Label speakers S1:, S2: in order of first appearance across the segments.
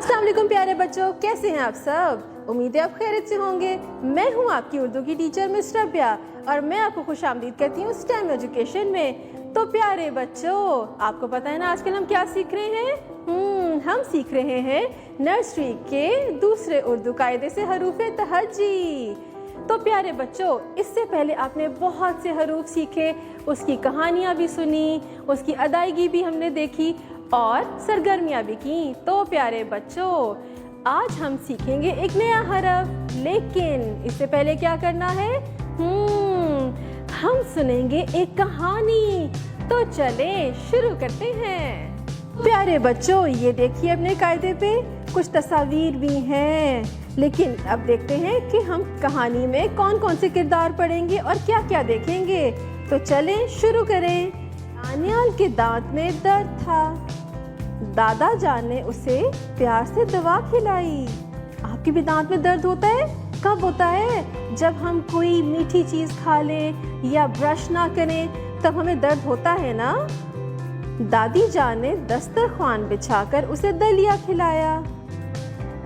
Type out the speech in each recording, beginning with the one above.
S1: अस्सलाम वालेकुम प्यारे बच्चों, कैसे हैं आप सब। उम्मीद है आप खैरियत से होंगे। मैं हूं आपकी उर्दू की टीचर मिस रबिया और मैं आपको खुशामदीद कहती हूं स्टेम एजुकेशन में। तो प्यारे बच्चों, आपको पता है ना आजकल हम क्या सीख रहे हैं। हम सीख रहे हैं नर्सरी के दूसरे उर्दू कायदे से हरूफ तहज्जी। तो प्यारे बच्चों, इससे पहले आपने बहुत से हरूफ सीखे, उसकी कहानियाँ भी सुनी, उसकी अदायगी भी हमने देखी और सरगर्मियाँ भी की। तो प्यारे बच्चों, आज हम सीखेंगे एक नया हरफ, लेकिन इससे पहले क्या करना है, हम सुनेंगे एक कहानी। तो चले शुरू करते हैं। प्यारे बच्चों, ये देखिए अपने कायदे पे कुछ तस्वीर भी हैं, लेकिन अब देखते हैं कि हम कहानी में कौन कौन से किरदार पढ़ेंगे और क्या क्या देखेंगे। तो चलें शुरू करें। दानियाल के दांत में दर्द था। दादा जान ने उसे प्यार से दवा खिलाई। आपके भी दांत में दर्द होता है? कब होता है? जब हम कोई मीठी चीज खा लें या ब्रश ना करें तब हमें दर्द होता है ना। दादी जान ने दस्तरख्वान बिछाकर उसे दलिया खिलाया।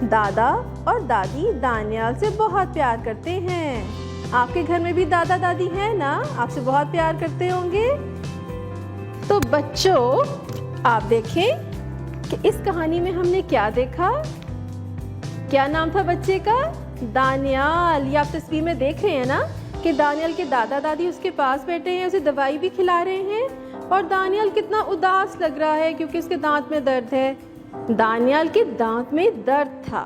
S1: दादा और दादी दानियाल से बहुत प्यार करते हैं। आपके घर में भी दादा दादी हैं ना, आपसे बहुत प्यार करते होंगे। तो बच्चों, आप देखें कि इस कहानी में हमने क्या देखा। क्या नाम था बच्चे का? दानियाल। ये आप तस्वीर में देख रहे हैं ना कि दानियाल के दादा दादी उसके पास बैठे हैं, उसे दवाई भी खिला रहे हैं और दानियाल कितना उदास लग रहा है क्योंकि उसके दांत में दर्द है। दानियाल के दांत में दर्द था।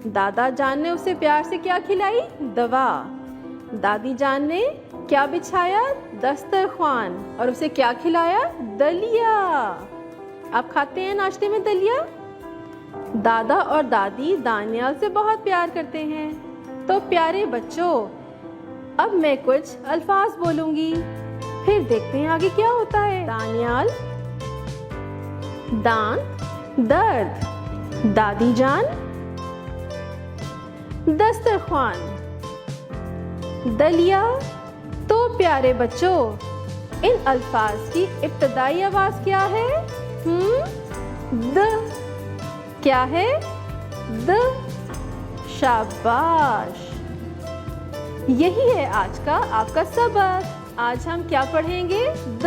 S1: दादा जान ने उसे प्यार से क्या खिलाई? दवा। दादी जान ने क्या बिछाया? दस्तरख्वान। और उसे क्या खिलाया? दलिया। आप खाते हैं नाश्ते में दलिया? दादा और दादी दानियाल से बहुत प्यार करते हैं। तो प्यारे बच्चों, अब मैं कुछ अल्फाज बोलूंगी, फिर देखते हैं आगे क्या होता है। दानियाल, दांत, दर्द, दादी जान, दस्तरख्वान, दलिया। तो प्यारे बच्चों, इन अल्फाज की इब्तदाई आवाज क्या है? द। क्या है? द। शाबाश। यही है आज का आपका सबक। आज हम क्या पढ़ेंगे? द।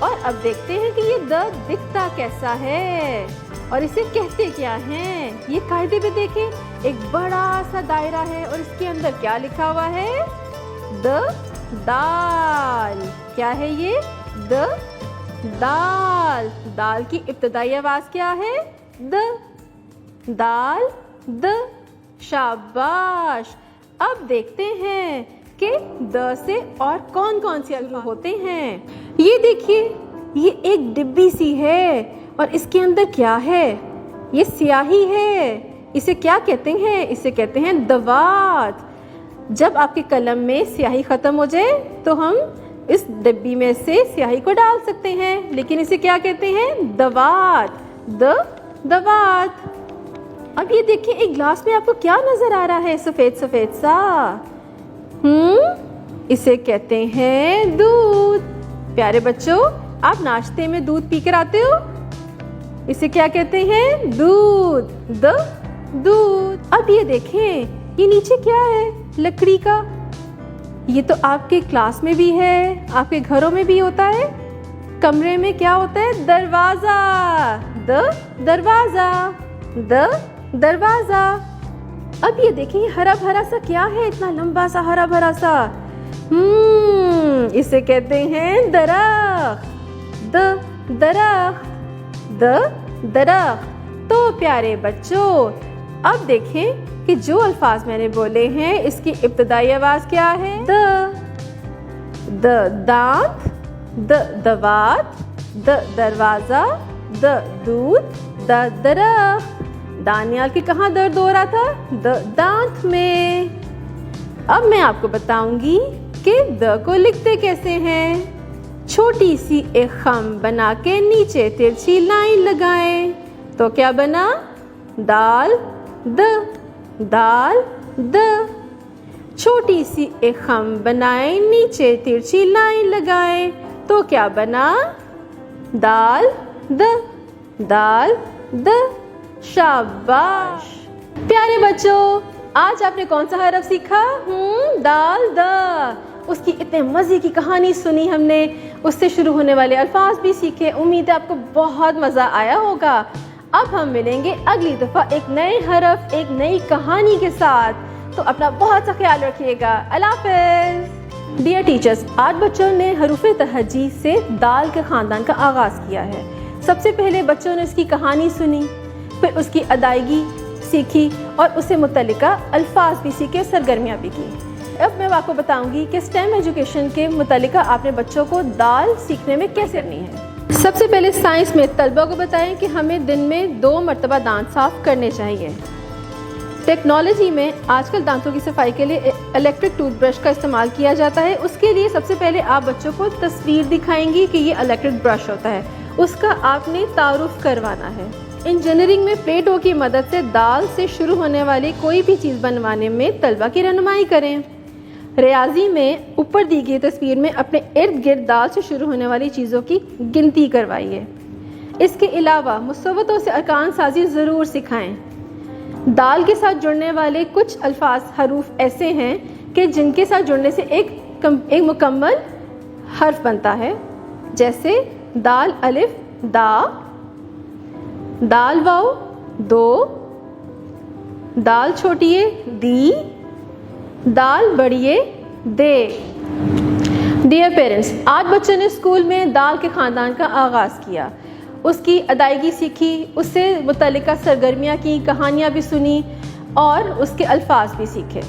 S1: और अब देखते हैं कि ये द दिखता कैसा है और इसे कहते क्या हैं। ये कायदे पे देखें, एक बड़ा सा दायरा है और इसके अंदर क्या लिखा हुआ है? द दाल। क्या है ये? द दाल। दाल की इब्तदाई आवाज क्या है? द। Dal, the. शाबाश। अब देखते हैं कि द से और कौन कौन से अल्फाज होते हैं। ये देखिए, ये एक डिब्बी सी है और इसके अंदर क्या है? ये स्याही है। इसे क्या कहते हैं? इसे कहते हैं दवात। जब आपके कलम में स्याही खत्म हो जाए तो हम इस डिब्बी में से स्याही को डाल सकते हैं, लेकिन इसे क्या कहते हैं? दवात। द दवात। अब ये देखिए, एक ग्लास में आपको क्या नजर आ रहा है? सफेद सफेद सा। इसे कहते हैं दूध। प्यारे बच्चों, आप नाश्ते में दूध पीकर आते हो? इसे क्या कहते हैं? दूध। द दूध। अब ये देखें, ये नीचे क्या है? लकड़ी का। ये तो आपके क्लास में भी है, आपके घरों में भी होता है। कमरे में क्या होता है? दरवाजा। द दरवाजा। द दरवाजा। अब ये देखिए, हरा भरा सा क्या है? इतना लंबा सा हरा भरा सा। इसे कहते हैं दरख्त। द दरख्त। द दरख्त। तो प्यारे बच्चों, अब देखें कि जो अल्फाज मैंने बोले हैं इसकी इब्तदाई आवाज क्या है? द दांत, द दवात, द दरवाजा, द दूध, द दरख्त। दानियाल के कहाँ दर्द हो रहा था? द दांत में। अब मैं आपको बताऊंगी कि द को लिखते कैसे हैं। छोटी सी एक खम बना के नीचे तिरछी लाइन लगाएं तो क्या बना? दाल, द। Dal, the. छोटी सी एक खम बनाएं, नीचे तिरछी लाइन लगाएं तो क्या बना? दाल, द। Dal, the. शाबाश। प्यारे बच्चों, आज आपने कौन सा हरफ सीखा? दाल, द। उसकी इतने मज़े की कहानी सुनी हमने, उससे शुरू होने वाले अल्फाज भी सीखे। उम्मीद है आपको बहुत मज़ा आया होगा। अब हम मिलेंगे अगली दफ़ा एक नए हरफ, एक नई कहानी के साथ। तो अपना बहुत सा ख्याल रखिएगा। अल्लाह हाफ़िज़। डियर टीचर्स, आज बच्चों ने हरूफ तहजी से दाल के ख़ानदान का आगाज़ किया है। सबसे पहले बच्चों ने उसकी कहानी सुनी, फिर उसकी अदायगी सीखी और उससे मुतल्लिका अल्फाज भी सीखे, सरगर्मियाँ भी की। अब मैं आपको बताऊंगी कि स्टेम एजुकेशन के मुतल्लिका आपने बच्चों को दाल सीखने में कैसे करनी है। सबसे पहले साइंस में तलबा को बताएं कि हमें दिन में 2 मरतबा दांत साफ़ करने चाहिए। टेक्नोलॉजी में आजकल दांतों की सफाई के लिए इलेक्ट्रिक टूथब्रश का इस्तेमाल किया जाता है। उसके लिए सबसे पहले आप बच्चों को तस्वीर दिखाएंगी कि ये इलेक्ट्रिक ब्रश होता है, उसका आपने तारुफ करवाना है। इंजीनियरिंग में प्लेटों की मदद से दाल से शुरू होने वाली कोई भी चीज़ बनवाने में तलबा की रहनुमाई करें। रियाजी में ऊपर दी गई तस्वीर में अपने इर्द गिर्द दाल से शुरू होने वाली चीज़ों की गिनती करवाइए। इसके अलावा मुसव्वतों से अरकान साजी ज़रूर सिखाएं। दाल के साथ जुड़ने वाले कुछ अल्फाज हरूफ ऐसे हैं कि जिनके साथ जुड़ने से एक मुकम्मल हर्फ बनता है, जैसे दाल अलिफ दा, दाल वाव दो, दाल छोटिए दी, दाल बड़िए दे। डियर पेरेंट्स, आज बच्चों ने स्कूल में दाल के ख़ानदान का आगाज़ किया, उसकी अदायगी सीखी, उससे मुतल्लिका सरगर्मियाँ की, कहानियाँ भी सुनी और उसके अल्फाज भी सीखे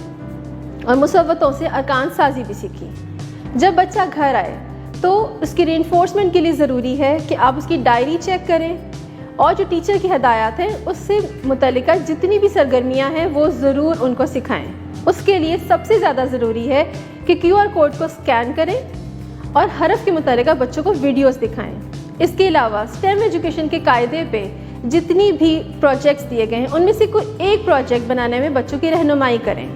S1: और मुसव्वतों से अरकान साजी भी सीखी। जब बच्चा घर आए तो उसकी रीइंफोर्समेंट के लिए ज़रूरी है कि आप उसकी डायरी चेक करें और जो टीचर की हदायत हैं उससे मुतल्लिका जितनी भी सरगर्मियाँ हैं वो ज़रूर उनको सिखाएं। उसके लिए सबसे ज़्यादा ज़रूरी है कि QR कोड को स्कैन करें और हरफ के मुतल्लिका बच्चों को वीडियोस दिखाएं। इसके अलावा स्टेम एजुकेशन के कायदे पे जितनी भी प्रोजेक्ट्स दिए गए हैं उनमें से कोई एक प्रोजेक्ट बनाने में बच्चों की रहनुमाई करें।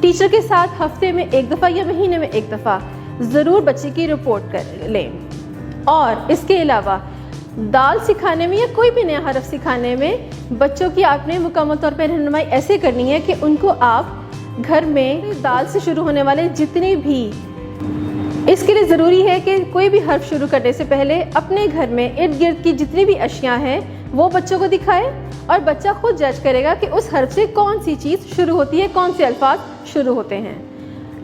S1: टीचर के साथ हफ्ते में एक दफ़ा या महीने में एक दफ़ा ज़रूर बच्चे की रिपोर्ट कर लें। और इसके अलावा दाल सिखाने में या कोई भी नया हरफ सिखाने में बच्चों की आपने मुकम्मल तौर पर रहनुमाई ऐसे करनी है कि उनको आप घर में दाल से शुरू होने वाले जितने भी, इसके लिए ज़रूरी है कि कोई भी हर्फ शुरू करने से पहले अपने घर में इर्द गिर्द की जितनी भी अशियाँ हैं वो बच्चों को दिखाए और बच्चा खुद जज करेगा कि उस हर्फ से कौन सी चीज़ शुरू होती है, कौन से अल्फाज शुरू होते हैं।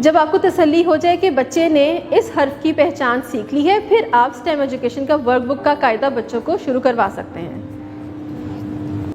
S1: जब आपको तसल्ली हो जाए कि बच्चे ने इस हर्फ की पहचान सीख ली है, फिर आप स्टेम एजुकेशन का वर्कबुक का कायदा बच्चों को शुरू करवा सकते हैं।